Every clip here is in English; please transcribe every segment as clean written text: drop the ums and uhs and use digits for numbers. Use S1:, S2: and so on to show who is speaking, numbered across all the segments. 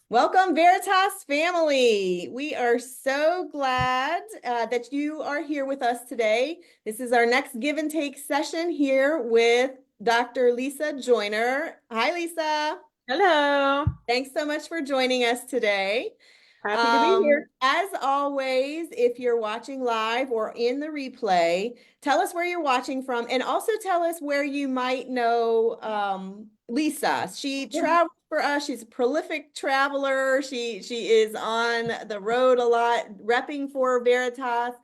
S1: Welcome, Veritas family. We are so glad that you are here with us today. This is our next give and take session here with Dr. Lisa Joyner. Hi, Lisa.
S2: Hello.
S1: Thanks so much for joining us today.
S2: Happy to be here.
S1: As always, if you're watching live or in the replay, tell us where you're watching from and also tell us where you might know Lisa. She
S2: Yeah.
S1: travels for us. She's a prolific traveler. She is on the road a lot, repping for Veritas.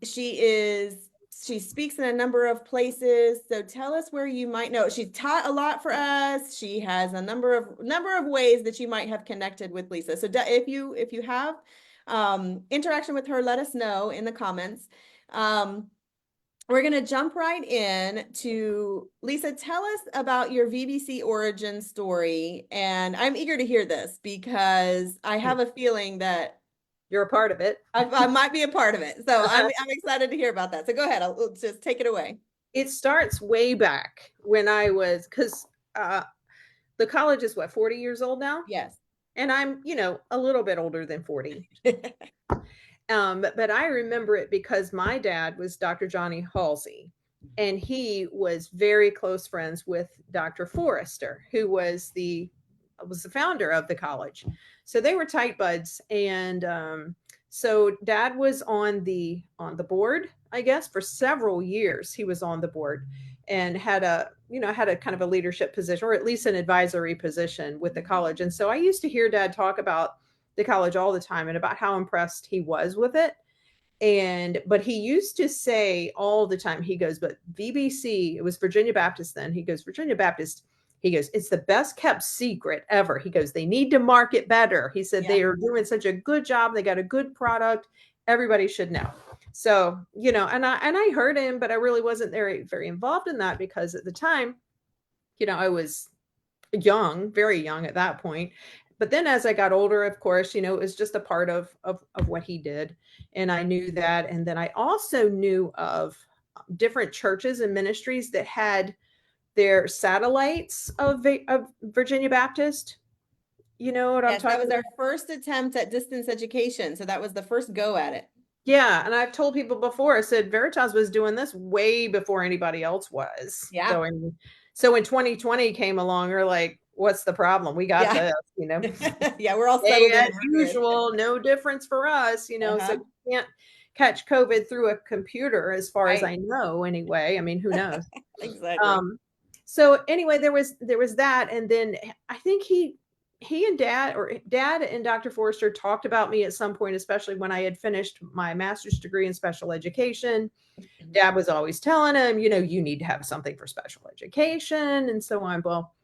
S1: She speaks in a number of places. So tell us where you might know. She's taught a lot for us. She has a number of ways that you might have connected with Lisa. So if you have interaction with her, let us know in the comments. We're going to jump right in to Lisa. Tell us about your VBC origin story. And I'm eager to hear this because I have a feeling that
S2: You're a part of it.
S1: I might be a part of it. So I'm excited to hear about that. So go ahead. I'll just take it away.
S2: It starts way back when I was, because the college is what, 40 years old now?
S1: Yes.
S2: And I'm, a little bit older than 40. But I remember it because my dad was Dr. Johnny Halsey, and he was very close friends with Dr. Forrester, who was the founder of the college. So they were tight buds, and so Dad was on the board, I guess, for several years. He was on the board and had a kind of a leadership position, or at least an advisory position with the college. And so I used to hear Dad talk about the college all the time and about how impressed he was with it. But he used to say all the time, he goes, but VBC, it was Virginia Baptist then. He goes, Virginia Baptist, he goes, it's the best kept secret ever. He goes, they need to market better. He said,
S1: Yeah.
S2: they are doing such a good job. They got a good product. Everybody should know. So, and I heard him, but I really wasn't very, very involved in that because at the time, I was young, very young at that point. But then as I got older, of course, it was just a part of what he did. And I knew that. And then I also knew of different churches and ministries that had their satellites of Virginia Baptist. You know what I'm
S1: Yes, that
S2: talking
S1: was
S2: about?
S1: our first attempt at distance education. So that was the first go at it.
S2: Yeah. And I've told people before, I said Veritas was doing this way before anybody else was.
S1: Yeah.
S2: So when 2020 came along, we're like, what's the problem? We got
S1: Yeah.
S2: this,
S1: Yeah, we're all
S2: Hey,
S1: settled in.
S2: as
S1: We're good.
S2: usual, no difference for us, so
S1: Uh-huh.
S2: you can't catch COVID through a computer, as far as
S1: Right.
S2: I know, anyway. I mean, who knows?
S1: Exactly.
S2: Um, so anyway, there was that, and then I think he and Dad and Dr. Forrester talked about me at some point, especially when I had finished my master's degree in special education. Dad was always telling him, you need to have something for special education and so on. Well,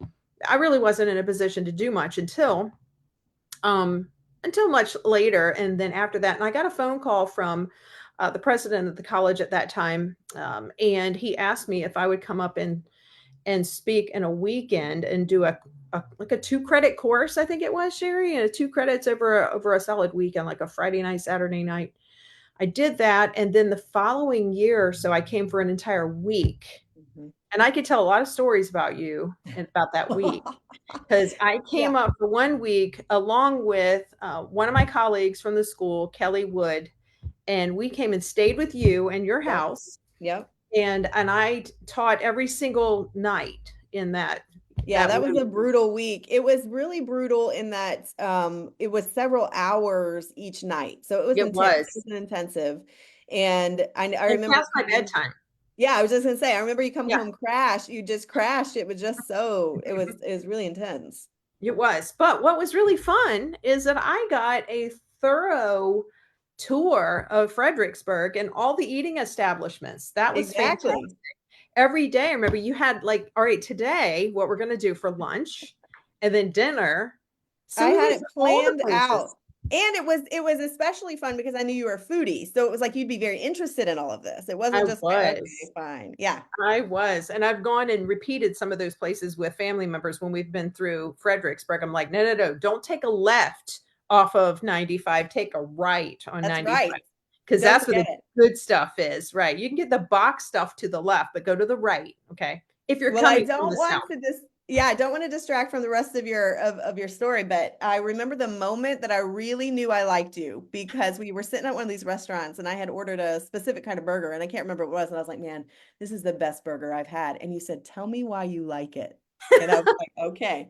S2: I really wasn't in a position to do much um, until much later. And then after that, and I got a phone call from the president of the college at that time, and he asked me if I would come up and speak in a weekend and do a like a 2 credit course. I think it was, Sherry, and 2 credits over a solid weekend, like a Friday night, Saturday night. I did that, and then the following year, so I came for an entire week.
S1: Mhm.
S2: And I could tell a lot of stories about you and about that week, because I
S1: Yeah.
S2: came up for one week along with one of my colleagues from the school, Kelly Wood, and we came and stayed with you in your
S1: Yep.
S2: house,
S1: Yep.
S2: and I taught every single night in that
S1: Yeah,
S2: that
S1: that was
S2: one
S1: a
S2: week.
S1: brutal week. It was really brutal in that it was several hours each night. So it was
S2: It
S1: intense. It
S2: was,
S1: was an intensive. And I
S2: and
S1: remember
S2: past my
S1: coming,
S2: bedtime.
S1: yeah, I was just gonna say, I remember you come
S2: Yeah,
S1: home crash. You just crashed. It was just so it was really intense.
S2: it was. But what was really fun is that I got a thorough tour of Fredericksburg and all the eating establishments. That was
S1: Exactly.
S2: fantastic. Every day, I remember you had like, all right, today, what we're going to do for lunch and then dinner.
S1: I
S2: So we
S1: had
S2: went
S1: it
S2: to all the
S1: planned
S2: places.
S1: out. And it was especially fun because I knew you were a foodie. So it was like you'd be very interested in all of this. It
S2: I
S1: wasn't just like, okay,
S2: was.
S1: fine. Yeah.
S2: I was. And I've gone and repeated some of those places with family members when we've been through Fredericksburg. I'm like, no, no, no, don't take a left off of 95, take a right on
S1: That's
S2: 95.
S1: right.
S2: Because
S1: Don't
S2: that's where
S1: forget
S2: the
S1: it.
S2: good stuff is, right? You can get the box stuff to the left, but go to the right, okay? If you're
S1: Well, I
S2: coming from
S1: don't
S2: the
S1: want
S2: south.
S1: to just Yeah, I don't want to distract from the rest of your story, but I remember the moment that I really knew I liked you because we were sitting at one of these restaurants and I had ordered a specific kind of burger and I can't remember what it was. And I was like, man, this is the best burger I've had. And you said, tell me why you like it. And I was like, okay,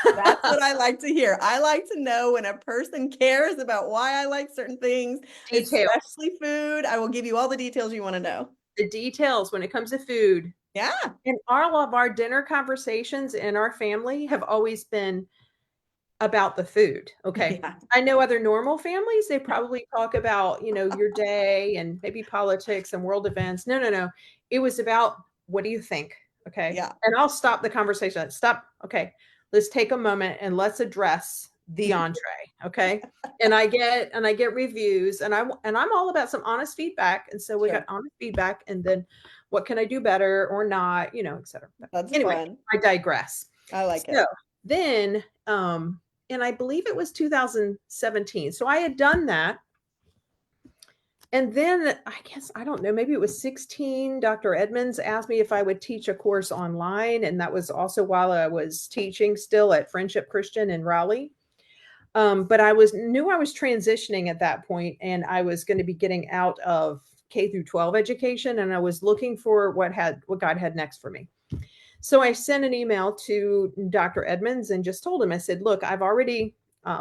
S1: that's what I like to hear. I like to know when a person cares about why I like certain things,
S2: Details.
S1: especially food. I will give you all the details you want to know.
S2: The details when it comes to food.
S1: Yeah.
S2: And all of our dinner conversations in our family have always been about the food. Okay.
S1: Yeah.
S2: I know other normal families, they probably talk about, your day and maybe politics and world events. No, no, no. It was about what do you think? Okay.
S1: Yeah.
S2: And I'll stop the conversation. Stop. Okay. Let's take a moment and let's address the entree. Okay. And I get reviews and I'm all about some honest feedback. And so we got
S1: Sure.
S2: honest feedback and then what can I do better or not, et cetera. But
S1: That's
S2: anyway,
S1: fun.
S2: I digress.
S1: I like
S2: So
S1: it.
S2: then and I believe it was 2017. So I had done that. And then I guess, I don't know, maybe it was 16. Dr. Edmonds asked me if I would teach a course online. And that was also while I was teaching still at Friendship Christian in Raleigh. But knew I was transitioning at that point and I was going to be getting out of K through 12 education. And I was looking for what God had next for me. So I sent an email to Dr. Edmonds and just told him, I said, look, I've already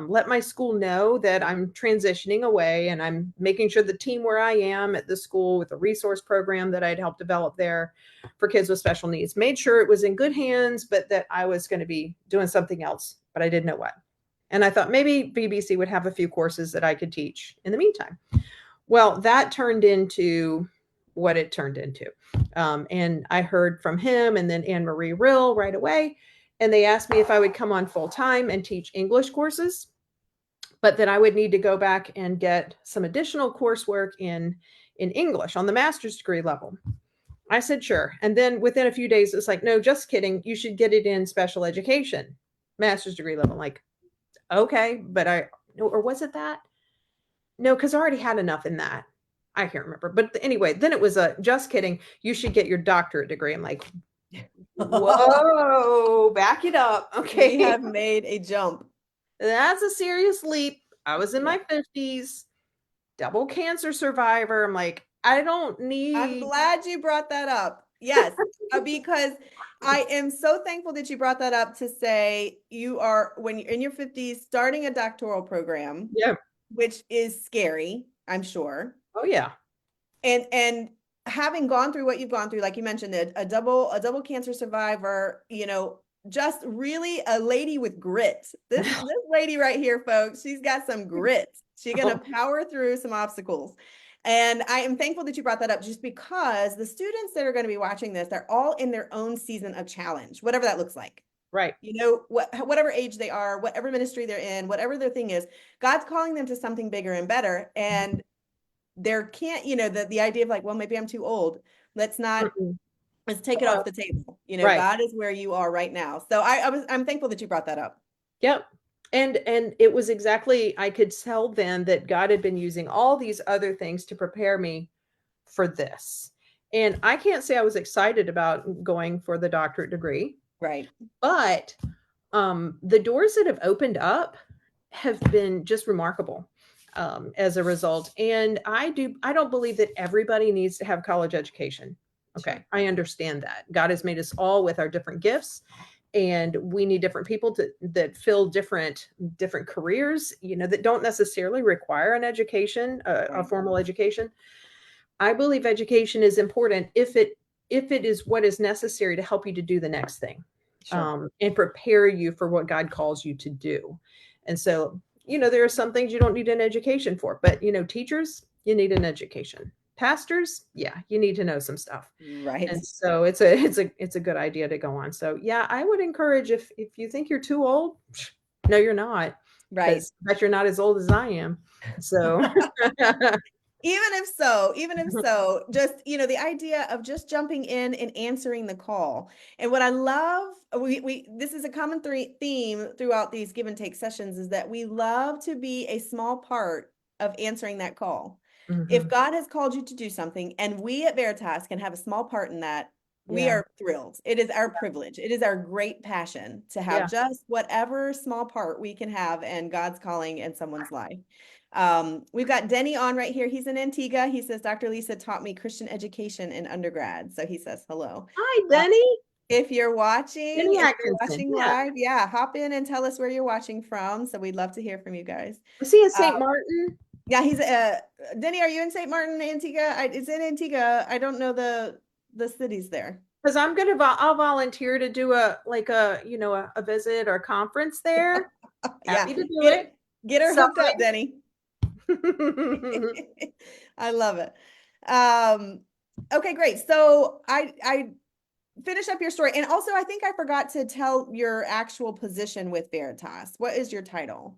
S2: let my school know that I'm transitioning away and I'm making sure the team where I am at the school with the resource program that I'd helped develop there for kids with special needs, made sure it was in good hands, but that I was going to be doing something else, but I didn't know what. And I thought maybe BBC would have a few courses that I could teach in the meantime. Well, that turned into what it turned into. And I heard from him and then Anne Marie Rill right away. And they asked me if I would come on full time and teach English courses, but then I would need to go back and get some additional coursework in English on the master's degree level. I said, sure. And then within a few days, it's like, no, just kidding. You should get it in special education, master's degree level. I'm like, okay, but or was it that? No, because I already had enough in that. I can't remember. But anyway, then it was a just kidding. You should get your doctorate degree. I'm like, whoa, back it up.
S1: We
S2: Okay.
S1: have made a jump.
S2: That's a serious leap. I was in
S1: Yeah.
S2: my 50s, double cancer survivor. I'm like, I don't
S1: I'm
S2: need.
S1: glad you brought that up. Yes, because I am so thankful that you brought that up to say you are, when you're in your 50s, starting a doctoral program,
S2: Yeah.
S1: which is scary, I'm sure.
S2: Oh, yeah.
S1: And having gone through what you've gone through, like you mentioned, a double cancer survivor, just really a lady with grit. This lady right here, folks, she's got some grit. She's gonna power through some obstacles. And I am thankful that you brought that up just because the students that are going to be watching this, they're all in their own season of challenge, whatever that looks like.
S2: Right.
S1: Whatever age they are, whatever ministry they're in, whatever their thing is, God's calling them to something bigger and better. And there can't, the idea of like, well, maybe I'm too old. Let's not,
S2: Mm-mm.
S1: let's take it off the table.
S2: Right.
S1: God is where you are right now. So I'm thankful that you brought that up.
S2: Yep. And it was exactly, I could tell then that God had been using all these other things to prepare me for this. And I can't say I was excited about going for the doctorate degree,
S1: Right.
S2: but the doors that have opened up have been just remarkable as a result. And I don't believe that everybody needs to have college education. Okay.
S1: Sure.
S2: I understand that. God has made us all with our different gifts and we need different people that fill different careers, that don't necessarily require an education, a
S1: Right.
S2: formal education. I believe education is important if it is what is necessary to help you to do the next thing,
S1: Sure.
S2: and prepare you for what God calls you to do. And so, there are some things you don't need an education for, but teachers, you need an education. Pastors, yeah, you need to know some stuff.
S1: Right.
S2: And so it's a good idea to go on. So yeah, I would encourage if you think you're too old, no, you're not,
S1: Right.
S2: because I bet you're not as old as I am. So
S1: Even if so, just, the idea of just jumping in and answering the call. And what I love, this is a common theme throughout these give and take sessions, is that we love to be a small part of answering that call. If
S2: Mhm.
S1: God has called you to do something and we at Veritas can have a small part in that, We
S2: Yeah.
S1: are thrilled. It is our privilege. It is our great passion to have
S2: Yeah.
S1: just whatever small part we can have in God's calling in someone's life. We've got Denny on right here. He's in Antigua. He says, Dr. Lisa taught me Christian education in undergrad. So he says hello.
S2: Hi,
S1: Uh,
S2: Denny. Denny
S1: if you're
S2: Atkinson.
S1: watching
S2: Yeah.
S1: live, yeah, hop in and tell us where you're watching from. So we'd love to hear from you guys.
S2: Was he in
S1: Uh,
S2: St. Martin?
S1: yeah, he's Denny, are you in St. Martin, Antigua? It's in Antigua. I don't know the cities there.
S2: Because I'll volunteer to do a visit or conference there.
S1: Yeah,
S2: Happy to do it.
S1: get her hooked up,
S2: Selling.
S1: Denny. I love it. Um, okay, great. So I finish up your story. And also I think I forgot to tell your actual position with Veritas. What is your title?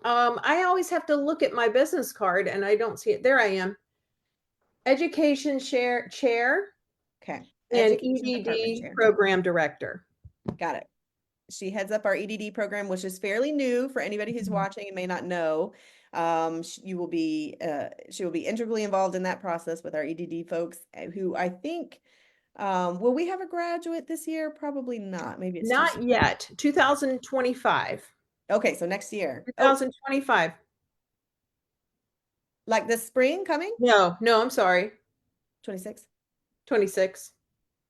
S2: I always have to look at my business card and I don't see it. There I am. Education chair
S1: Okay.
S2: and
S1: Education Department
S2: EDD
S1: Chair.
S2: program director.
S1: Got it. She heads up our EDD program, which is fairly new for anybody who's watching and may not know. She will be integrally involved in that process with our EDD folks who I think, will we have a graduate this year? Probably not. Maybe it's too
S2: Not
S1: soon.
S2: yet. 2025.
S1: Okay, so next year. Oh,
S2: 2025.
S1: like this spring coming?
S2: No, I'm sorry.
S1: 26?
S2: 26.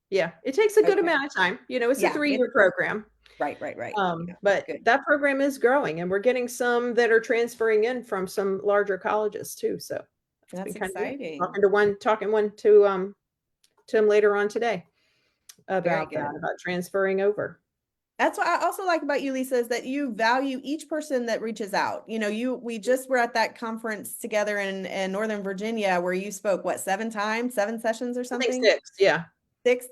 S2: Yeah, it takes a good
S1: Okay.
S2: amount of time. It's a
S1: Yeah,
S2: 3-year program.
S1: right. Yeah,
S2: But
S1: good.
S2: that program is growing and we're getting some that are transferring in from some larger colleges too. So it's been
S1: That's
S2: kind of neat.
S1: exciting.
S2: Talking one to him later on today
S1: Very
S2: about that,
S1: good.
S2: about transferring over.
S1: That's what I also like about you, Lisa, is that you value each person that reaches out. We just were at that conference together in Northern Virginia where you spoke, what, 7 times, 7 sessions or
S2: I think
S1: something?
S2: 6. Yeah.
S1: 6.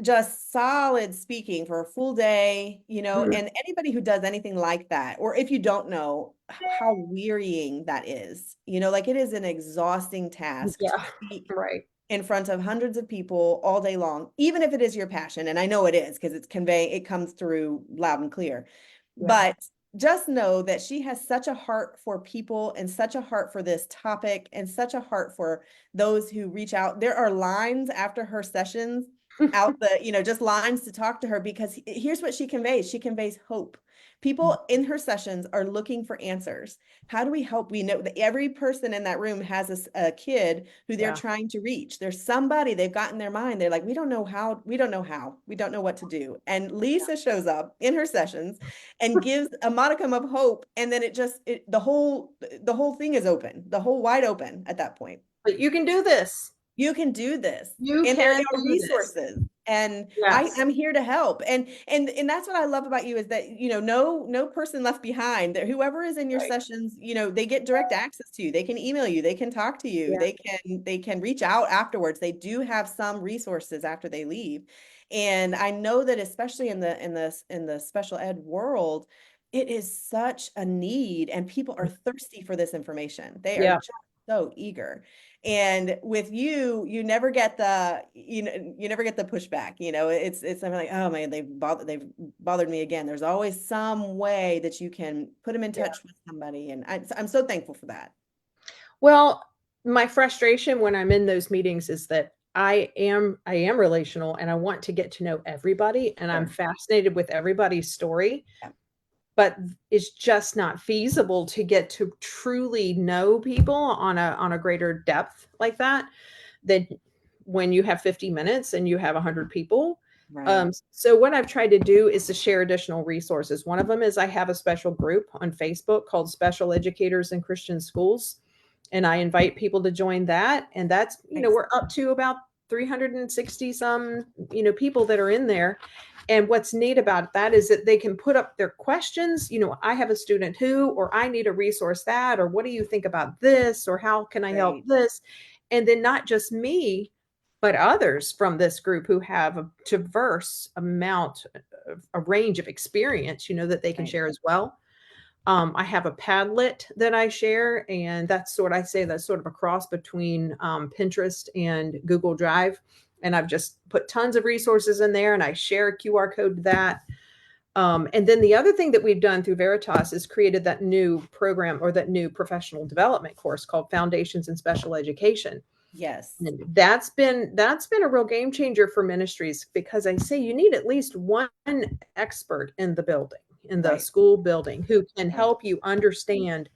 S1: Just solid speaking for a full day,
S2: Mhm.
S1: and anybody who does anything like that, or if you don't know how wearying that is, like it is an exhausting task to
S2: Yeah.
S1: speak
S2: Right.
S1: in front of hundreds of people all day long, even if it is your passion. And I know it is because it comes through loud and clear.
S2: Yeah.
S1: But just know that she has such a heart for people and such a heart for this topic and such a heart for those who reach out. There are lines after her sessions just lines to talk to her because here's what she conveys. She conveys hope. People in her sessions are looking for answers. How do we help? We know that every person in that room has a kid who they're
S2: Yeah.
S1: trying to reach. There's somebody they've got in their mind. They're like, we don't know how, we don't know what to do. And Lisa shows up in her sessions and gives a modicum of hope. And then the whole thing is open, the whole wide open at that point.
S2: But you can do this.
S1: You can do this.
S2: You
S1: And there
S2: can
S1: are
S2: do this.
S1: resources. And
S2: Yes.
S1: I'm here to help. And that's what I love about you is that, no person left behind. That whoever is in your
S2: Right.
S1: sessions, they get direct access to you. They can email you, they can talk to you,
S2: Yeah.
S1: they can reach out afterwards. They do have some resources after they leave. And I know that especially in the special ed world, it is such a need and people are thirsty for this information. They are
S2: Yeah.
S1: just so eager. And with you, you never get the pushback. It's something like, oh man, they've bothered me again. There's always some way that you can put them in
S2: Yeah.
S1: touch with somebody, and I'm so thankful for that.
S2: Well, my frustration when I'm in those meetings is that I am relational and I want to get to know everybody and I'm
S1: Sure.
S2: fascinated with everybody's story,
S1: Yeah.
S2: but it's just not feasible to get to truly know people on a greater depth like that than when you have 50 minutes and you have 100 people.
S1: Right.
S2: So what I've tried to do is to share additional resources. One of them is I have a special group on Facebook called Special Educators in Christian Schools, and I invite people to join that. And that's,
S1: Nice.
S2: we're up to about 360 some, people that are in there. And what's neat about that is that they can put up their questions. I have a student who, or I need a resource that, or what do you think about this, or how can I help
S1: Great.
S2: this? And then not just me, but others from this group who have a diverse amount, a range of experience, that they can
S1: Right.
S2: share as well. I have a Padlet that I share, and that's sort of a cross between Pinterest and Google Drive. And I've just put tons of resources in there, and I share a QR code to that. And then the other thing that we've done through Veritas is created that new program or that new professional development course called Foundations in Special Education.
S1: Yes.
S2: And that's been a real game changer for ministries, because I say you need at least one expert in the building, in the
S1: Right.
S2: school building, who can
S1: Right.
S2: help you understand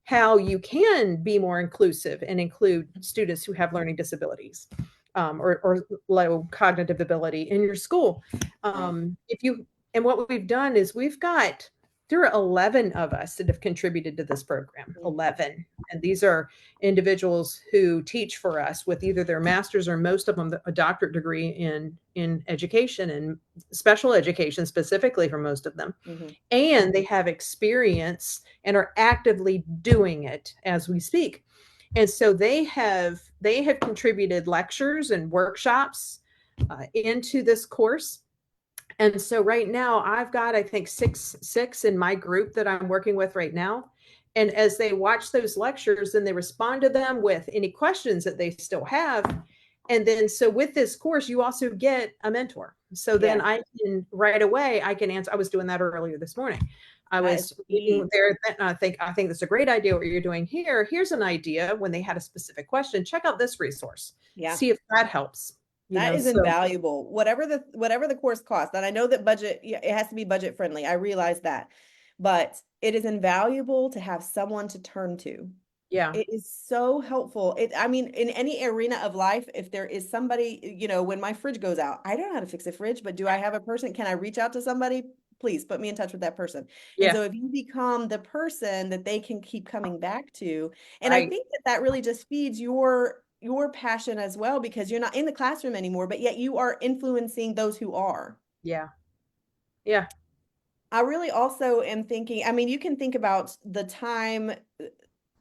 S2: how you can be more inclusive and include students who have learning disabilities, or low cognitive ability in your school.
S1: Right.
S2: If you And what we've done is there are 11 of us that have contributed to this program.
S1: Mhm.
S2: 11, and these are individuals who teach for us with either their master's or, most of them, a doctorate degree in education and special education, specifically for most of them,
S1: Mhm.
S2: and they have experience and are actively doing it as we speak. And so they have contributed lectures and workshops into this course. And so right now I've got, I think, six in my group that I'm working with right now. And as they watch those lectures, then they respond to them with any questions that they still have. And then, so with this course, you also get a mentor. So then
S1: Yeah.
S2: I can right away, I can answer. I was doing that earlier this morning. I
S1: That is
S2: was reading
S1: key.
S2: there, and I think that's a great idea what you're doing here. Here's an idea. When they had a specific question, check out this resource.
S1: Yeah.
S2: See if that helps.
S1: That is
S2: So
S1: invaluable. Whatever the course costs, and I know that budget, yeah, it has to be budget friendly. I realize that. But it is invaluable to have someone to turn to.
S2: yeah,
S1: It is so helpful. I mean, in any arena of life, if there is somebody, when my fridge goes out, I don't know how to fix a fridge, but do I have a person? Can I reach out to somebody? Please put me in touch with that person. And
S2: yeah,
S1: so if you become the person that they can keep coming back to, and I
S2: right,
S1: think that that really just feeds your passion as well, because you're not in the classroom anymore, but yet you are influencing those who are.
S2: yeah, yeah.
S1: I really also am thinking, I mean, you can think about the time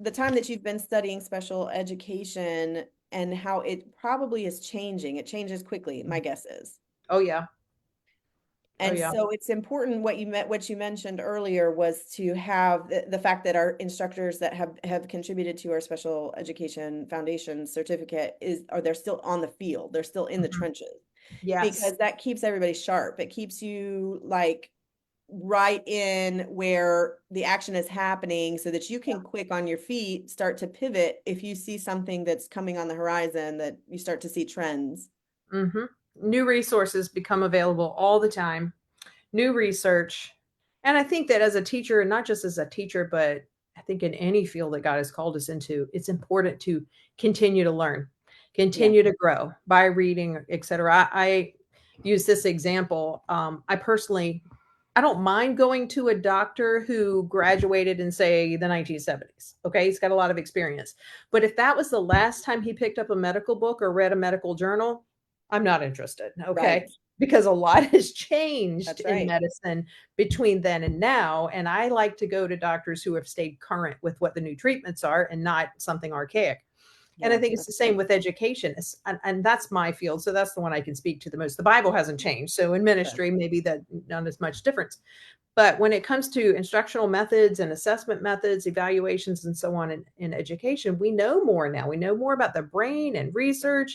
S1: that you've been studying special education and how it probably is changing. It changes quickly, my guess is.
S2: Oh yeah. Oh
S1: And
S2: yeah.
S1: so it's important what you mentioned earlier was to have the fact that our instructors that have contributed to our special education foundation certificate are they're still on the field. They're still in the
S2: Mhm.
S1: trenches,
S2: Yes.
S1: because that keeps everybody sharp. It keeps you like right in where the action is happening so that you can quick on your feet start to pivot if you see something that's coming on the horizon, that you start to see trends.
S2: Hmm. New resources become available all the time, new research. And I think that as a teacher, and not just as a teacher, but I think in any field that God has called us into, it's important to continue to learn,
S1: Yeah.
S2: continue to grow by reading, etc. I use this example. I don't mind going to a doctor who graduated in, say, the 1970s. Okay, he's got a lot of experience. But if that was the last time he picked up a medical book or read a medical journal, I'm not interested. Okay,
S1: Right.
S2: because a lot has changed
S1: That's
S2: in
S1: right.
S2: medicine between then and now. And I like to go to doctors who have stayed current with what the new treatments are and not something archaic. And I
S1: Yeah,
S2: think it's
S1: that's
S2: the same
S1: right.
S2: with education. And that's my field. So that's the one I can speak to the most. The Bible hasn't changed. So in
S1: Sure.
S2: ministry, maybe that not as much difference. But when it comes to instructional methods and assessment methods, evaluations, and so on in education, we know more now. We know more about the brain and research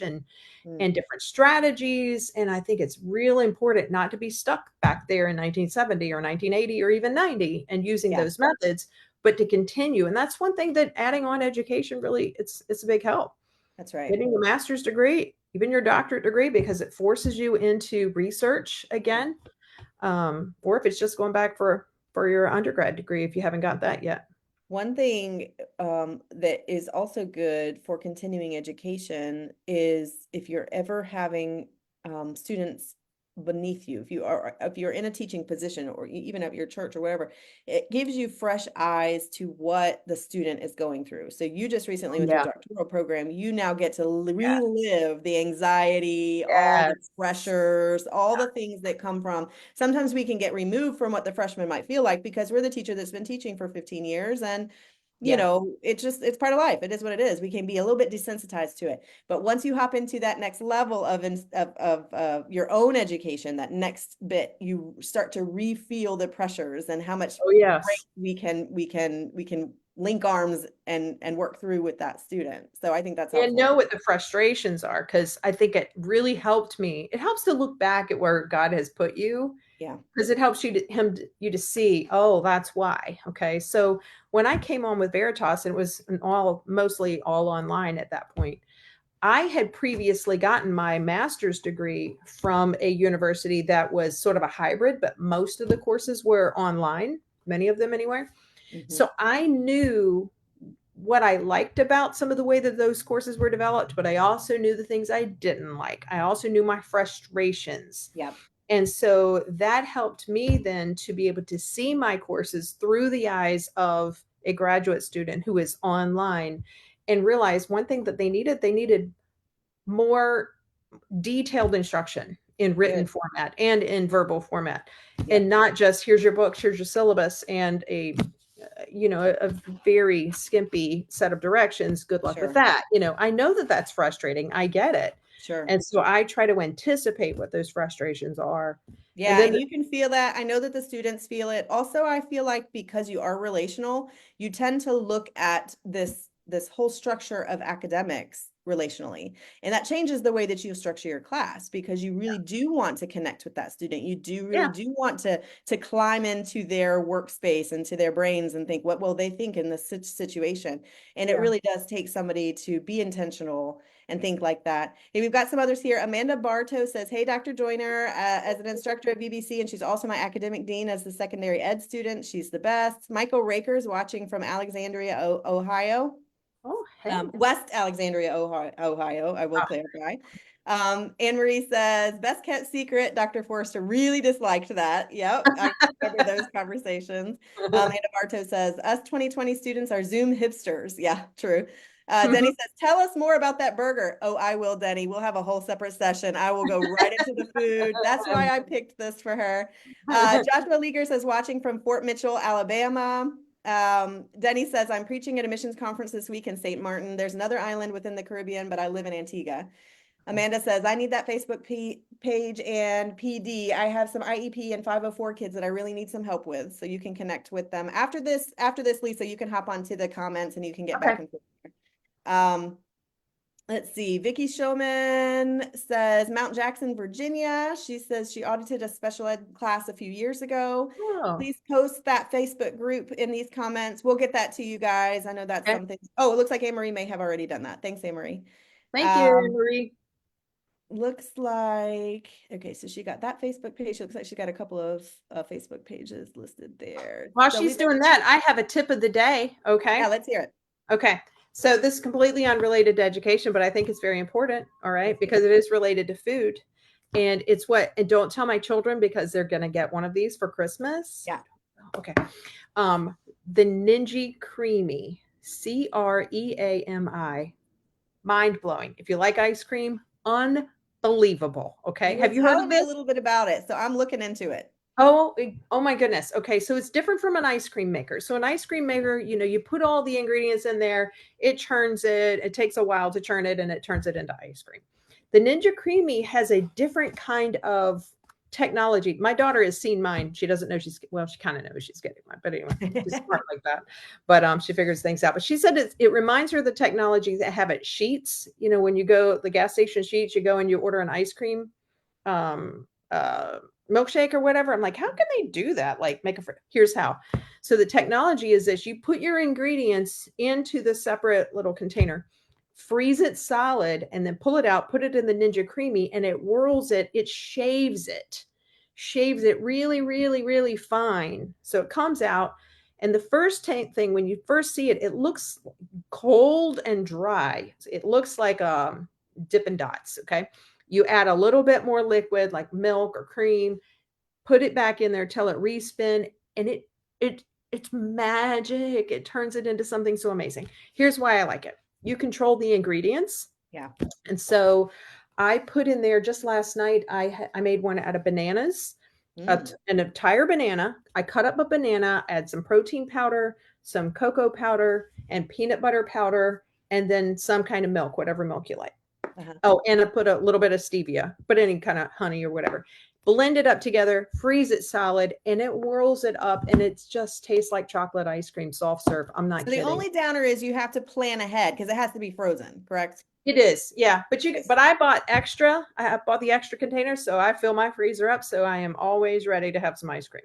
S1: Mm,
S2: and different strategies. And I think it's real important not to be stuck back there in 1970 or 1980 or even 90 and using
S1: yeah,
S2: those methods, but to continue. And that's one thing that adding on education really, it's a big help.
S1: that's right.
S2: Getting a master's degree, even your doctorate degree, because it forces you into research again. Or if it's just going back for your undergrad degree if you haven't got that yet.
S1: One thing that is also good for continuing education is if you're ever having students beneath you, if you're in a teaching position, or even at your church or whatever, it gives you fresh eyes to what the student is going through. So you just recently with your
S2: Yeah.
S1: doctoral program, you now get to
S2: Yes.
S1: relive the anxiety, all the
S2: Yes.
S1: pressures, all the things that come from. Sometimes we can get removed from what the freshman might feel like because we're the teacher that's been teaching for 15 years, and
S2: Yeah.
S1: it's part of life. It is what it is. We can be a little bit desensitized to it. But once you hop into that next level of your own education, that next bit, you start to re-feel the pressures and how much
S2: Oh
S1: grace
S2: yes.
S1: we can link arms and work through with that student. So I think that's
S2: And
S1: helpful.
S2: know what the frustrations are, because I think it really helped me. It helps to look back at where God has put you,
S1: Yeah.
S2: because it helps you to see, oh, that's why. Okay. So when I came on with Veritas, and it was mostly all online at that point, I had previously gotten my master's degree from a university that was sort of a hybrid, but most of the courses were online, many of them anyway.
S1: Mhm.
S2: So I knew what I liked about some of the way that those courses were developed, but I also knew the things I didn't like. I also knew my frustrations.
S1: Yep.
S2: And so that helped me then to be able to see my courses through the eyes of a graduate student who is online and realize one thing that they needed more detailed instruction in written
S1: Good.
S2: format and in verbal format, and
S1: Yep.
S2: not just here's your books, here's your syllabus, and a very skimpy set of directions. Good luck with
S1: Sure.
S2: that. I know that that's frustrating. I get it.
S1: Sure.
S2: And so I try to anticipate what those frustrations are. And
S1: Yeah,
S2: then
S1: and you can feel that. I know that the students feel it. Also, I feel like because you are relational, you tend to look at this whole structure of academics relationally. And that changes the way that you structure your class because you really do want to connect with that student. You do really
S2: yeah,
S1: do want to climb into their workspace and to their brains and think, what will they think in this situation? And it
S2: yeah.
S1: really does take somebody to be intentional and think like that. Hey, we've got some others here. Amanda Bartow says, hey, Dr. Joyner, as an instructor at BBC, and she's also my academic dean as the secondary ed student. She's the best. Michael Rakers watching from Alexandria, Ohio.
S2: Oh, hey.
S1: West Alexandria, Ohio, I will
S2: Oh,
S1: clarify. Anne Marie says, best kept secret. Dr. Forrester really disliked that. Yep, I remember those conversations. Anna Barto says, us 2020 students are Zoom hipsters. Yeah, true. Denny says, tell us more about that burger. Oh, I will, Denny. We'll have a whole separate session. I will go right into the food. That's why I picked this for her. Joshua Leager says, watching from Fort Mitchell, Alabama. Denny says, I'm preaching at a missions conference this week in St. Martin. There's another island within the Caribbean, but I live in Antigua. Amanda says, I need that Facebook page and PD. I have some IEP and 504 kids that I really need some help with. So you can connect with them. After this, Lisa, you can hop onto the comments and you can get
S2: okay.
S1: back and forth. Let's see. Vicky Showman says Mount Jackson, Virginia. She says she audited a special ed class a few years ago.
S2: Oh,
S1: Please post that Facebook group in these comments. We'll get that to you guys. I know that's
S2: okay.
S1: something. Oh, it looks like Anne-Marie may have already done that. Thanks, Anne-Marie.
S2: Thank you,
S1: Um,
S2: Marie.
S1: looks like, okay, so she got that Facebook page. Looks like she got a couple of Facebook pages listed there.
S2: While
S1: So
S2: she's
S1: Lisa,
S2: doing that, I have a tip of the day.
S1: yeah,
S2: Okay.
S1: let's hear it.
S2: Okay. So this is completely unrelated to education, but I think it's very important. All right.
S1: Let's hear
S2: Because
S1: it.
S2: it is related to food. And and don't tell my children because they're going to get one of these for Christmas.
S1: Yeah.
S2: Okay. The Ninja Creamy, Creami, mind blowing. If you like ice cream, unbelievable. Okay.
S1: You were
S2: Have you heard of
S1: telling me a
S2: this?
S1: little bit about it, so I'm looking into it.
S2: Oh my goodness. Okay, so it's different from an ice cream maker. So an ice cream maker, you put all the ingredients in there, it churns it, it takes a while to churn it, and it turns it into ice cream. The Ninja Creamy has a different kind of technology. My daughter has seen mine. She doesn't know she kind of knows she's getting mine, but anyway, she's smart like that. But she figures things out. But she said it reminds her of the technology that have at Sheets. When you go the gas station Sheets, you go and you order an ice cream. Um, uh, Milkshake or whatever. I'm like, how can they do that? Like, here's how. So the technology is this: you put your ingredients into the separate little container, freeze it solid, and then pull it out, put it in the Ninja Creamy, and it whirls it. It shaves it really, really, really fine. So it comes out. And the first thing, when you first see it, it looks cold and dry. It looks like Dippin' Dots. Okay. You add a little bit more liquid like milk or cream, put it back in there, tell it respin, and it's magic. It turns it into something so amazing. Here's why I like it. You control the ingredients.
S1: Yeah.
S2: And so I put in there just last night, I made one out of bananas,
S1: Mm.
S2: an entire banana. I cut up a banana, add some protein powder, some cocoa powder, and peanut butter powder, and then some kind of milk, whatever milk you like.
S1: Uh-huh.
S2: Oh, and I put a little bit of stevia, but any kind of honey or whatever. Blend it up together, freeze it solid, and it whirls it up, and it just tastes like chocolate ice cream, soft serve. I'm not
S1: So the
S2: kidding.
S1: only downer is you have to plan ahead because it has to be frozen, correct?
S2: It is, yeah.
S1: Yes.
S2: But I bought extra. I bought the extra container, so I fill my freezer up, so I am always ready to have some ice cream.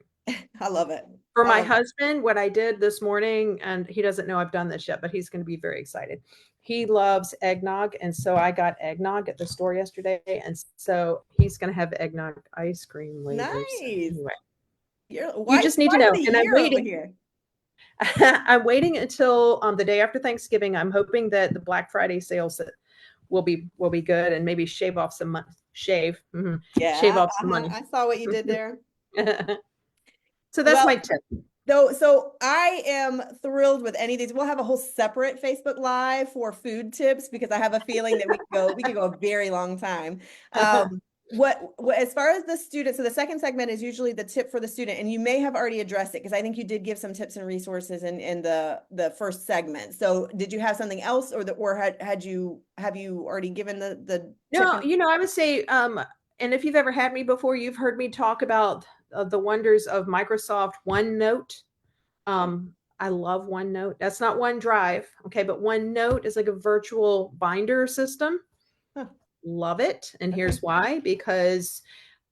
S1: I love it.
S2: For
S1: I
S2: my
S1: love it.
S2: husband, what I did this morning, and he doesn't know I've done this yet, but he's going to be very excited. He loves eggnog, and so I got eggnog at the store yesterday, and so he's going to have eggnog ice cream later. So
S1: Nice.
S2: anyway,
S1: You're
S2: you
S1: wife,
S2: just need to
S1: wife of
S2: know,
S1: the
S2: and I'm
S1: year over
S2: waiting.
S1: here.
S2: I'm waiting until the day after Thanksgiving. I'm hoping that the Black Friday sales will be good, and maybe shave off some money. Shave
S1: Yeah,
S2: off some money.
S1: I saw what you did there.
S2: So that's
S1: Well,
S2: my tip.
S1: so I am thrilled with any of these. We'll have a whole separate Facebook Live for food tips because I have a feeling that we could go a very long time. What as far as the student, so the second segment is usually the tip for the student, and you may have already addressed it because I think you did give some tips and resources in the first segment. So did you have something else, or have you already given the tip?
S2: No, I would say, and if you've ever had me before, you've heard me talk about the wonders of Microsoft OneNote. I love OneNote. That's not OneDrive, okay, but OneNote is like a virtual binder system.
S1: Huh.
S2: Love it. And
S1: Okay.
S2: here's why, because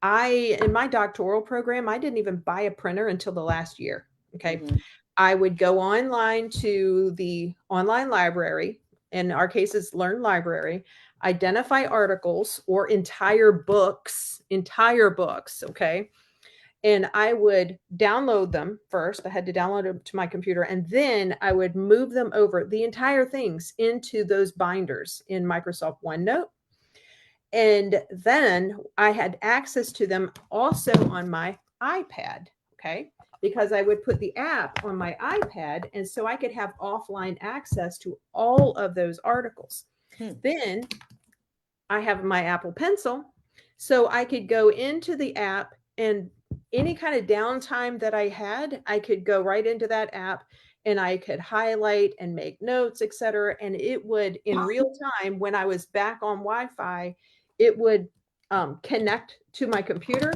S2: in my doctoral program, I didn't even buy a printer until the last year. Okay.
S1: Mhm.
S2: I would go online to the online library, in our case, it's Learn Library, identify articles or entire books, okay? And I would download them first. I had to download them to my computer, and then I would move them over, the entire things, into those binders in Microsoft OneNote. And then I had access to them also on my iPad, okay? Because I would put the app on my iPad, and so I could have offline access to all of those articles. Then I have my Apple Pencil, so I could go into the app, and any kind of downtime that I had, I could go right into that app and I could highlight and make notes, etc. And it would, in real time, when I was back on Wi-Fi, it would connect to my computer,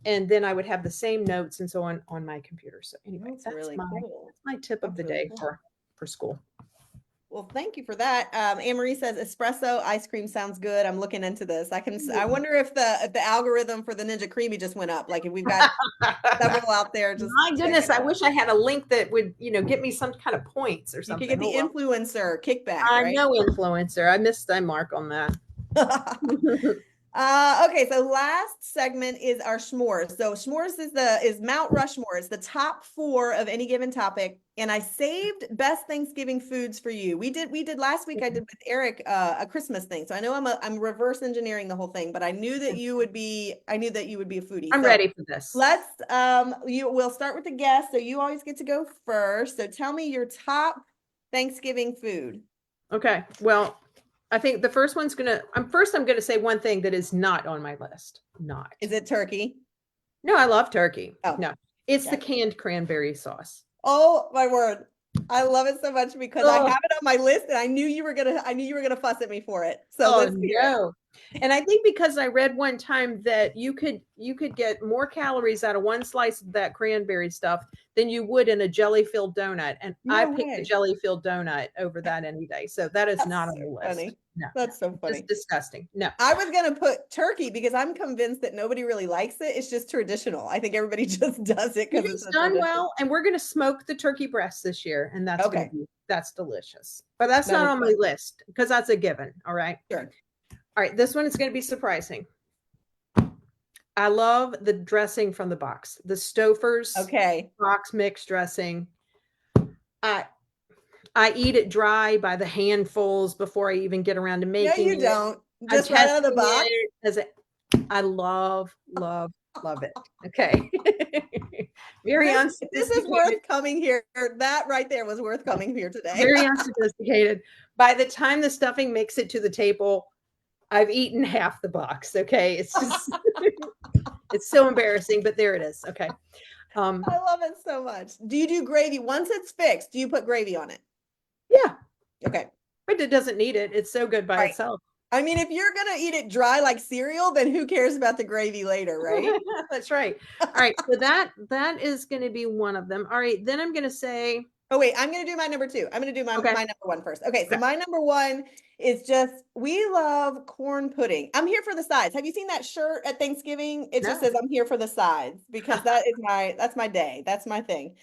S2: and then I would have the same notes and so on my computer. So anyway,
S1: That's really cool.
S2: that's my tip of
S1: That's
S2: the
S1: really
S2: day
S1: cool.
S2: for school.
S1: Well, thank you for that. Anne Marie says espresso ice cream sounds good. I'm looking into this. I wonder if the algorithm for the Ninja Creamy just went up. Like if we've got several out there, just
S2: My goodness, I wish I had a link that would, get me some kind of points or
S1: you could
S2: something.
S1: get the
S2: Oh well.
S1: influencer kickback,
S2: I'm
S1: right?
S2: no influencer. I missed the mark on that.
S1: Okay, so last segment is our s'mores. So s'mores is Mount Rushmore. It's the top 4 of any given topic. And I saved best Thanksgiving foods for you. We did last week. I did with Eric a Christmas thing. So I know I'm reverse engineering the whole thing, but I knew that you would be a foodie.
S2: I'm
S1: So
S2: ready for this.
S1: we'll start with the guest. So you always get to go first. So tell me your top Thanksgiving food.
S2: Okay. Well, I think the first one's I'm gonna say one thing that is not on my list. Not.
S1: Is it turkey?
S2: No, I love turkey.
S1: Oh,
S2: no, it's the
S1: okay.
S2: canned cranberry sauce.
S1: Oh my word. I love it so much because I have
S2: Oh,
S1: it on my list and I knew you were gonna fuss at me for it. So
S2: oh
S1: let's hear it.
S2: no. And I think because I read one time that you could get more calories out of one slice of that cranberry stuff than you would in a jelly-filled donut. And I
S1: No
S2: picked the
S1: way.
S2: jelly-filled donut over that any day. So that is
S1: That's
S2: not on
S1: so
S2: the list.
S1: funny.
S2: No,
S1: That's so
S2: just
S1: funny.
S2: disgusting. No.
S1: I was gonna put turkey because I'm convinced that nobody really likes it. It's just traditional. I think everybody just does it
S2: It
S1: because it's
S2: is
S1: a
S2: done
S1: tradition.
S2: well, and we're going to smoke the turkey breast this year, and
S1: Okay.
S2: that's delicious. But that's
S1: That
S2: not
S1: is
S2: on my
S1: fun.
S2: list because that's a given. All right.
S1: Sure.
S2: All right. This one is going to be surprising. I love the dressing from the box, the Stouffer's
S1: Okay.
S2: box mix dressing. I eat it dry by the handfuls before I even get around to
S1: No,
S2: making
S1: you
S2: it.
S1: don't.
S2: I'm
S1: Just right out of the
S2: testing
S1: box.
S2: it as I love it. Okay. Very
S1: This is
S2: unsophisticated.
S1: worth coming here. That right there was worth coming here today.
S2: Very unsophisticated. By the time the stuffing makes it to the table, I've eaten half the box. Okay. It's just, it's so embarrassing, but there it is. Okay.
S1: I love it so much. Do you do gravy? Once it's fixed, do you put gravy on it?
S2: Yeah.
S1: Okay.
S2: But it doesn't need it. It's so good by
S1: Right.
S2: itself.
S1: I mean, if you're going to eat it dry like cereal, then who cares about the gravy later, right?
S2: That's right. All right. So that is going to be one of them. All right. Then I'm going to say,
S1: Oh wait, I'm gonna do my number two. I'm gonna do
S2: Okay.
S1: my number one first. Okay, so
S2: Okay.
S1: my number one is just we love corn pudding. I'm here for the sides. Have you seen that shirt at Thanksgiving? It just
S2: No.
S1: says I'm here for the sides because that's my day. That's my thing.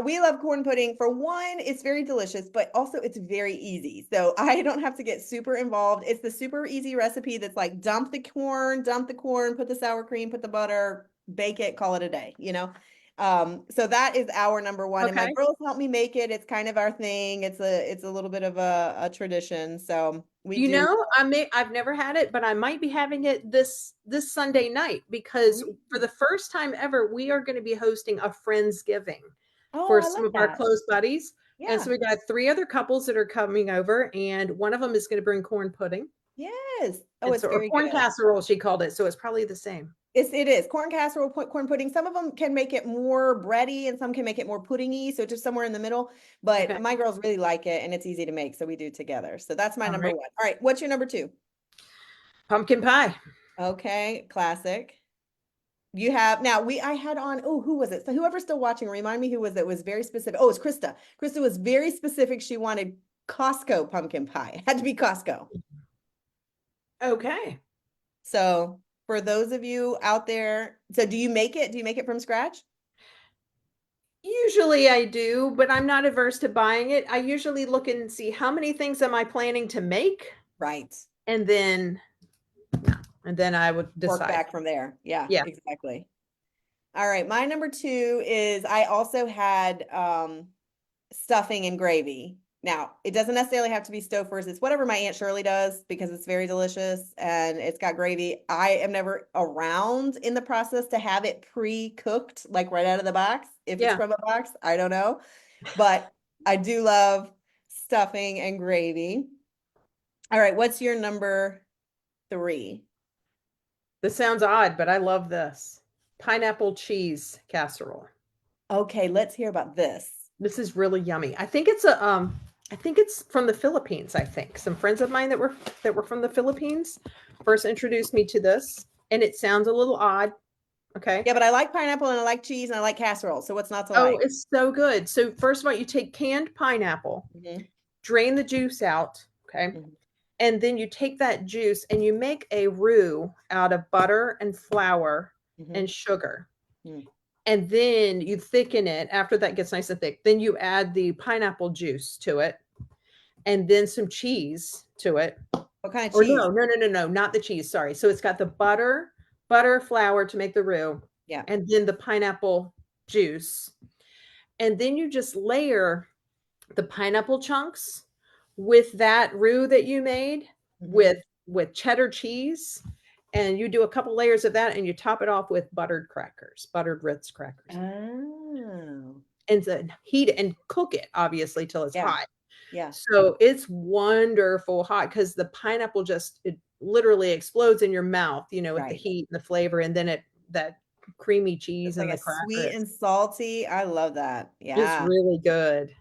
S1: We love corn pudding. For one, it's very delicious, but also it's very easy. So I don't have to get super involved. It's the super easy recipe that's like dump the corn, put the sour cream, put the butter, bake it, call it a day, you know? So that is our number one, and my
S2: Okay.
S1: girls help me make it. It's kind of our thing. It's a little bit of a tradition. So we
S2: You
S1: do.
S2: know, I've never had it, but I might be having it this Sunday night because for the first time ever, we are going to be hosting a Friendsgiving
S1: Oh,
S2: for
S1: I
S2: some
S1: love
S2: of our
S1: that.
S2: close buddies. And so
S1: Yeah.
S2: we got three other couples that are coming over, and one of them is going to bring corn pudding.
S1: Yes. Oh,
S2: And
S1: it's
S2: so, or
S1: very
S2: corn
S1: good.
S2: casserole, she called it. So it's probably the same.
S1: It is corn casserole, corn pudding. Some of them can make it more bready, and some can make it more puddingy. So just somewhere in the middle.
S2: Okay.
S1: But my girls really like it, and it's easy to make, so we do it together. So that's my
S2: All
S1: number
S2: right.
S1: one. All right, what's your number two?
S2: Pumpkin pie.
S1: Okay, classic. You have now I had on, oh, who was it? So whoever's still watching, remind me who was it was very specific. Oh, it's Krista. Krista was very specific. She wanted Costco pumpkin pie. It had to be Costco.
S2: Okay.
S1: So for those of you out there, so do you make it? Do you make it from scratch?
S2: Usually I do, but I'm not averse to buying it. I usually look and see how many things am I planning to make,
S1: Right.
S2: and then I would
S1: Work
S2: decide.
S1: back from there. Yeah,
S2: Yeah.
S1: exactly. All right. My number two is I also had stuffing and gravy. Now, it doesn't necessarily have to be Stouffer's. It's whatever my Aunt Shirley does because it's very delicious and it's got gravy. I am never around in the process to have it pre-cooked, like right out of the box. If it's
S2: Yeah.
S1: from a box, I don't know. But I do love stuffing and gravy. All right, what's your number three?
S2: This sounds odd, but I love this. Pineapple cheese casserole.
S1: Okay, let's hear about this.
S2: This is really yummy. I think it's from the Philippines, I think. Some friends of mine that were from the Philippines first introduced me to this, and it sounds a little odd. Okay.
S1: Yeah, but I like pineapple and I like cheese and I like casserole. So what's not to
S2: Oh,
S1: like?
S2: it's so good. So first of all, you take canned pineapple,
S1: Mhm,
S2: drain the juice out, okay?
S1: mhm,
S2: And then you take that juice and you make a roux out of butter and flour
S1: mhm,
S2: and sugar.
S1: mhm.
S2: And then you thicken it after that gets nice and thick. Then you add the pineapple juice to it and then some cheese to it.
S1: What kind of
S2: Or
S1: cheese?
S2: no, not the cheese. Sorry. So it's got the butter, flour to make the roux,
S1: Yeah.
S2: and then the pineapple juice. And then you just layer the pineapple chunks with that roux that you made
S1: Mhm.
S2: with cheddar cheese, and you do a couple layers of that and you top it off with buttered Ritz crackers,
S1: Oh,
S2: and then heat it and cook it obviously till it's
S1: yeah,
S2: hot.
S1: yeah.
S2: So it's wonderful hot because the pineapple just it literally explodes in your mouth, with the
S1: Right.
S2: heat and the flavor, and then that creamy cheese
S1: It's
S2: and
S1: like
S2: the
S1: a
S2: cracker.
S1: sweet and salty. I love that.
S2: It's
S1: Yeah.
S2: really good.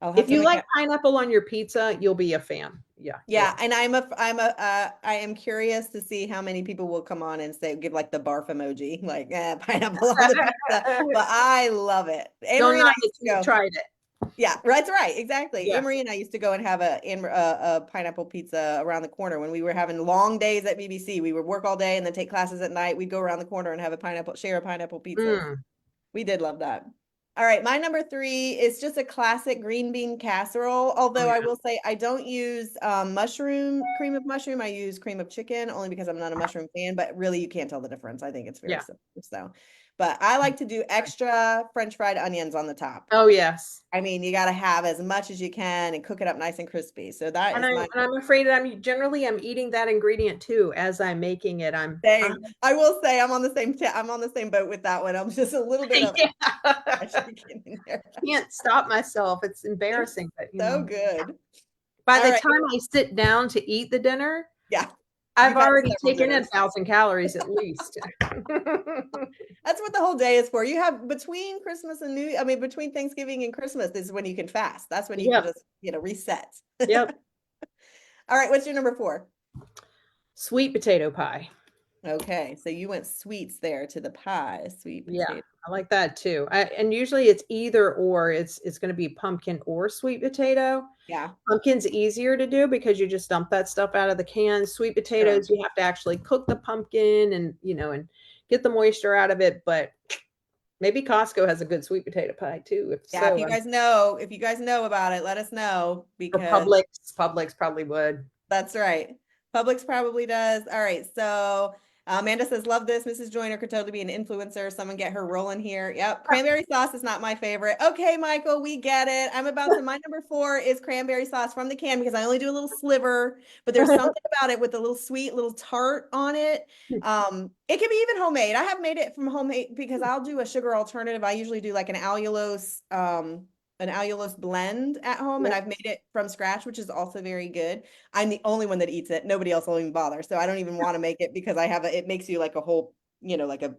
S1: I'll have
S2: If
S1: to
S2: you
S1: make
S2: like
S1: it.
S2: pineapple on your pizza, you'll be a fan. Yeah, you
S1: Yeah,
S2: will.
S1: and I am curious to see how many people will come on and say give like the barf emoji, like pineapple on the pizza. But I love it.
S2: Don't
S1: Amory and I
S2: knock it
S1: used to
S2: till you
S1: go.
S2: tried it.
S1: Yeah, that's right. Exactly.
S2: Yeah.
S1: Amory and I used to go and have a pineapple pizza around the corner when we were having long days at BBC. We would work all day and then take classes at night. We'd go around the corner and have share a pineapple pizza.
S2: Mm.
S1: We did love that. All right, my number three is just a classic green bean casserole.
S2: Oh,
S1: Although I
S2: yeah.
S1: will say I don't use cream of mushroom. I use cream of chicken only because I'm not a mushroom fan. But really, you can't tell the difference. I think it's very
S2: Yeah.
S1: simple. So, but I like to do extra French fried onions on the top.
S2: Oh, yes.
S1: I mean, you got to have as much as you can and cook it up nice and crispy. So that
S2: And
S1: is
S2: I'm
S1: my
S2: and I'm afraid I'm eating that ingredient too as I'm making it. I'm
S1: same. I will say I'm on the I'm on the same boat with that one. I'm just a little bit of
S2: yeah.
S1: chicken in there.
S2: Can't stop myself. It's
S1: It's
S2: embarrassing, but
S1: so good.
S2: by
S1: All
S2: the
S1: right.
S2: time I sit down to eat the dinner,
S1: Yeah.
S2: I've
S1: You've had
S2: already
S1: several
S2: taken in
S1: dinners.
S2: 1,000 calories at least.
S1: That's what the whole day is for. You have between Thanksgiving and Christmas is when you can fast. That's when you can
S2: Yep.
S1: just, reset.
S2: Yep.
S1: All right. What's your number four?
S2: Sweet potato pie.
S1: Okay, so you went sweets there to the pie, sweet
S2: Yeah,
S1: potato.
S2: I like that too. And usually it's either or. It's going to be pumpkin or sweet potato.
S1: Yeah,
S2: Pumpkin's easier to do because you just dump that stuff out of the can. Sweet
S1: sure.
S2: potatoes, you have to actually cook the pumpkin and and get the moisture out of it. But maybe Costco has a good sweet potato pie too. If
S1: Yeah,
S2: so,
S1: if you guys know about it, let us know
S2: or
S1: because
S2: Publix probably would.
S1: that's right. Publix probably does. All right. So Amanda says, love this. Mrs. Joyner could totally be an influencer. Someone get her rolling here. Yep. Cranberry sauce is not my favorite. Okay, Michael, we get it. My number 4 is cranberry sauce from the can because I only do a little sliver, but there's something about it with a little sweet, little tart on it. It can be even homemade. I have made it from homemade because I'll do a sugar alternative. I usually do like an allulose blend at home, and
S2: Yeah.
S1: I've made it from scratch, which is also very good. I'm the only one that eats it. Nobody else will even bother. So I don't even want to make it because it makes you like a whole, like a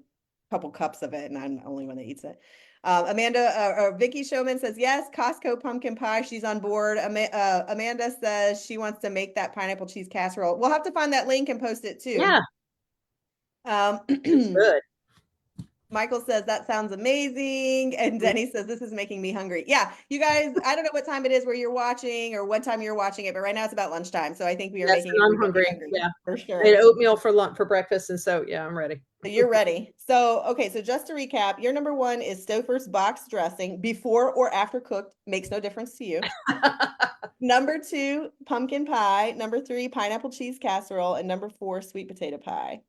S1: couple cups of it, and I'm the only one that eats it. Vicky Showman says, yes, Costco pumpkin pie. She's on board. Amanda says she wants to make that pineapple cheese casserole. We'll have to find that link and post it too.
S2: Yeah,
S1: Um,
S2: it's good.
S1: Michael says that sounds amazing. And Denny says this is making me hungry. Yeah, you guys, I don't know what time it is where you're watching or what time you're watching it, but right now it's about lunchtime. So I think we are
S2: Yes,
S1: making
S2: and I'm
S1: everybody
S2: hungry.
S1: hungry
S2: Yeah.
S1: for
S2: I had
S1: sure.
S2: oatmeal for lunch for breakfast, and so yeah, I'm ready.
S1: So you're ready. So, okay, so just to recap, your number 1 is Stouffer's box dressing before or after cooked, makes no difference to you. Number 2, pumpkin pie. Number 3, pineapple cheese casserole. And number 4, sweet potato pie.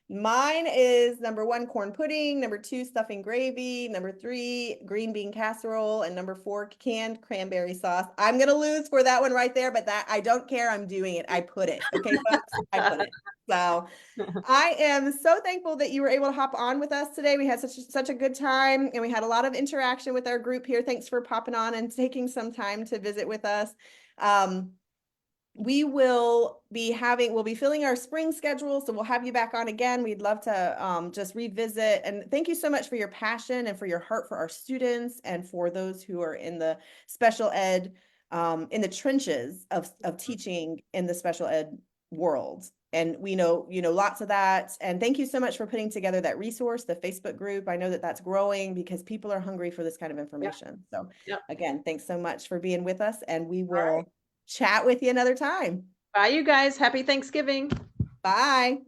S1: Mine is number 1, corn pudding. Number 2, stuffing gravy. Number 3, green bean casserole. And number 4, canned cranberry sauce. I'm going to lose for that one right there, but that I don't care. I'm doing it. I put it. Okay, folks, I put it. So I am so thankful that you were able to hop on with us today. We had such a good time and we had a lot of interaction with our group here. Thanks for popping on and taking some time to visit with us. Um, we'll be filling our spring schedule, so we'll have you back on again. We'd love to just revisit, and thank you so much for your passion and for your heart for our students and for those who are in the special ed in the trenches of teaching in the special ed world. And we know lots of that, and thank you so much for putting together that resource, the Facebook group. I know that that's growing because people are hungry for this kind of
S2: Yep.
S1: information. So
S2: Yep.
S1: again, thanks so much for being with us, and we
S2: All right.
S1: will chat with you another time.
S2: Bye, you guys. Happy Thanksgiving.
S1: Bye.